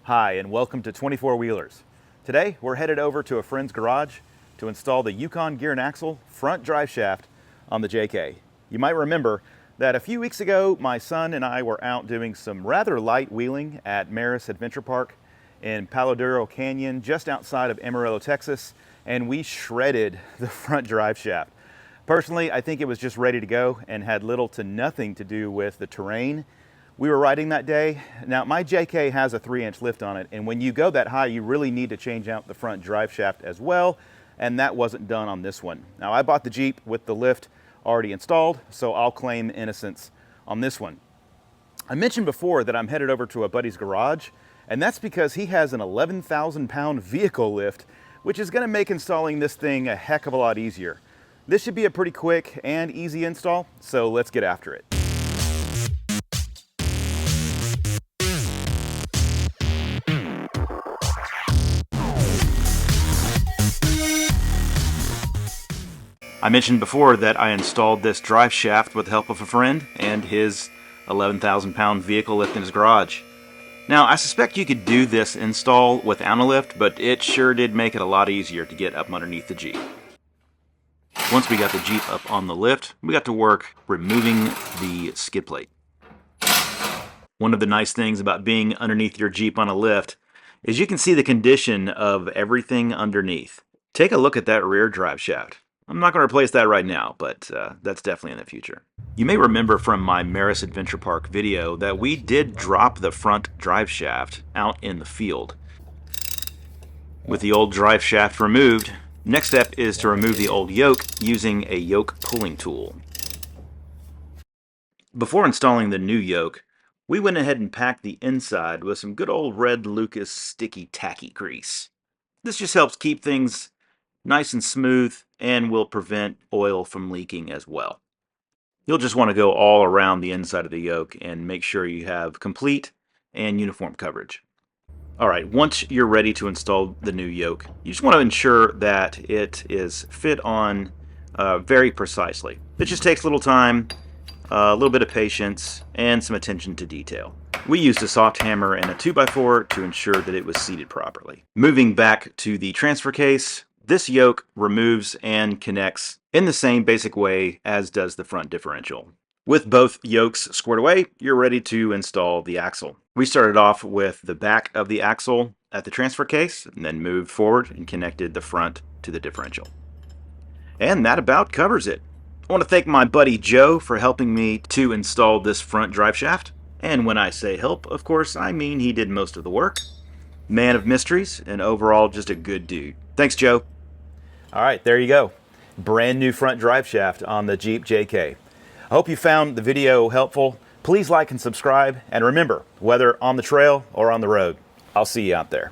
Hi, and welcome to 24 Wheelers. Today, we're headed over to a friend's garage to install the Yukon gear and axle front drive shaft on the JK. You might remember that a few weeks ago, my son and I were out doing some rather light wheeling at Maris Adventure Park in Palo Duro Canyon, just outside of Amarillo, Texas, and we shredded the front drive shaft. Personally, I think it was just ready to go and had little to nothing to do with the terrain we were riding that day. Now, my JK has a 3-inch lift on it, and when you go that high, you really need to change out the front drive shaft as well, and that wasn't done on this one. Now, I bought the Jeep with the lift already installed, so I'll claim innocence on this one. I mentioned before that I'm headed over to a buddy's garage, and that's because he has an 11,000-pound vehicle lift, which is gonna make installing this thing a heck of a lot easier. This should be a pretty quick and easy install, so let's get after it. I mentioned before that I installed this drive shaft with the help of a friend and his 11,000-pound vehicle lift in his garage. Now, I suspect you could do this install without a lift, but it sure did make it a lot easier to get up underneath the Jeep. Once we got the Jeep up on the lift, we got to work removing the skid plate. One of the nice things about being underneath your Jeep on a lift is you can see the condition of everything underneath. Take a look at that rear drive shaft. I'm not going to replace that right now, but that's definitely in the future. You may remember from my Maris Adventure Park video that we did drop the front drive shaft out in the field. With the old drive shaft removed, next step is to remove the old yoke using a yoke pulling tool. Before installing the new yoke, we went ahead and packed the inside with some good old red Lucas sticky tacky grease. This just helps keep things nice and smooth and will prevent oil from leaking as well. You'll just want to go all around the inside of the yoke and make sure you have complete and uniform coverage. Alright, once you're ready to install the new yoke, you just want to ensure that it is fit on very precisely. It just takes a little time, a little bit of patience, and some attention to detail. We used a soft hammer and a 2x4 to ensure that it was seated properly. Moving back to the transfer case, this yoke removes and connects in the same basic way as does the front differential. With both yokes squared away, you're ready to install the axle. We started off with the back of the axle at the transfer case and then moved forward and connected the front to the differential. And that about covers it. I want to thank my buddy Joe for helping me to install this front drive shaft. And when I say help, of course, I mean he did most of the work. Man of mysteries and overall just a good dude. Thanks, Joe. All right, there you go. Brand new front drive shaft on the Jeep JK. I hope you found the video helpful. Please like and subscribe. And remember, whether on the trail or on the road, I'll see you out there.